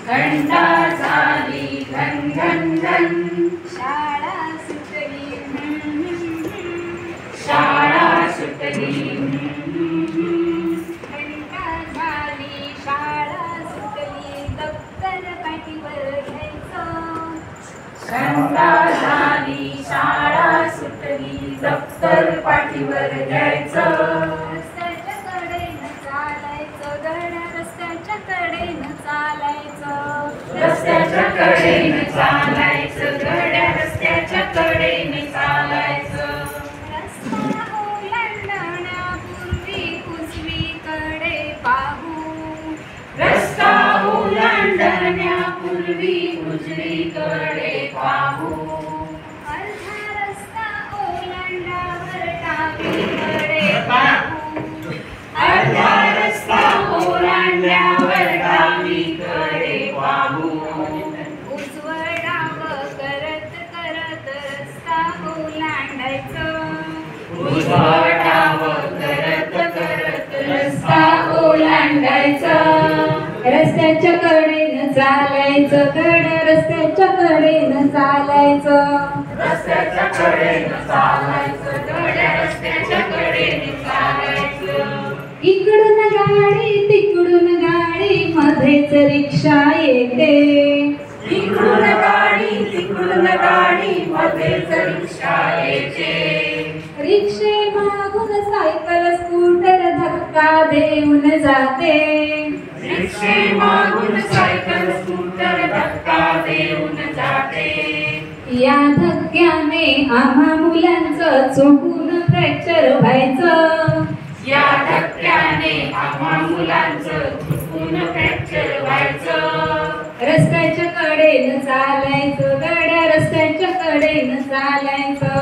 घंटा झाली घन घन घन, शाळा सुटली शाळा सुटली घंटा झाली शाळा सुटली, दप्तर पाठीवर घ्यायचं. घंटा झाली शाळा सुटली, दप्तर पाठीवर घ्यायचं. रस्त्याच्या कडेनं चालायचं, गड्या रस्त्याच्या कडेनं चालायचं. रस्त्याच्या कडेने चालायचं, गड्या रस्त्याच्या कडेने चालायचं. रस्ता ओलांडण्यापूर्वी उजवीकडे पाहू. रस्ता ओलांडण्यापूर्वी उजवीकडे पाहू. अर्धा रस्ता ओलांडल्यावर डावीकडे पाहू. अर्धा रस्ता ओलांडल्यावर डावीकडे पाहू. उजवं डावं करत करत रस्ता ओलांडायचं. उजवं डावं करत करत रस्ता ओलांडायचं. रस्त्याच्या कडेनं चालायचं, गड्या रस्त्याच्या कडेनं चालायचं. रस्त्याच्या कडेने चालायचं, गड्या रस्त्याच्या कडेने चालायचं. इकडून गाडी तिकडून गाडी, मध्येच रिक्षा येते. इकडून गाडी तिकडून गाडी, मध्येच रिक्षा येते. रिक्षे मागून सायकल स्कूटर धक्का देऊन जाते. रिक्षे मागून सायकल स्कूटर धक्का देऊन जाते. या धक्क्याने आम्हा मुलांचं चोखून फ्रॅक्चर व्हायचं. या धक्क्याने आम्हा मुलांचं चुकून फ्रॅक्चर व्हायचं. रस्त्याच्या कडेनं चालायचं, गड्या रस्त्याच्या कडेनं चालायचं.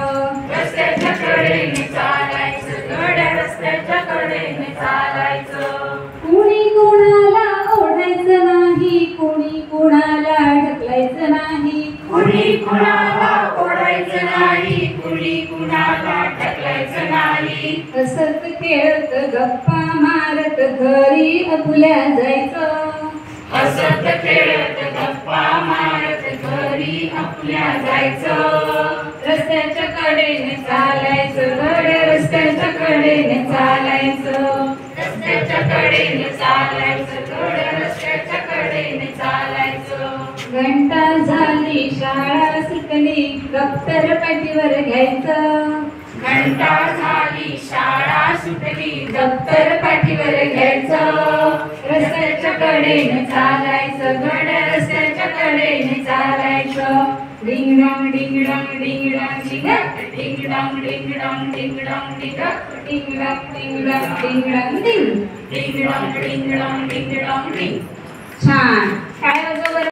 रस्त्याच्या कडेने चालायचं, गड्या रस्त्याच्या कडेने चालायचं. कुणी कुणाला ओढायचं नाही, कुणी कुणाला ढकलायचं नाही. कुणी कुणाला ओढायचं नाही, कुणी कुणाला ढकलायचं नाही. हसत खेळत गप्पा मारत घरी आपल्या जायचं. हसत खेळत गप्पा मारत घरी आपल्या जायचं. रस्त्याच्या कडेने चालायचं, गड्या रस्त्याच्या कडेने चालायचं. रस्त्याच्या कडेने चालायचं, गड्या रस्त्याच्या कडेने चालायचं. घंटा झाली शाळा सुटली, दप्तर पाठीवर घ्यायचं. घंटा झाली शाळा सुटली, दप्तर पाठीवर घ्यायचं. रस्त्याच्या कडेने चालायचं, गड्या रस्त्याच्या कडेने चालायचं. Ding dong ding dong ding dong डिंग ding dong ding dong ding dong डिंग ding dong ding dong ding dong डिंग. Ding dong ding dong ding dong डिंग. छान. काय वाजव बरं?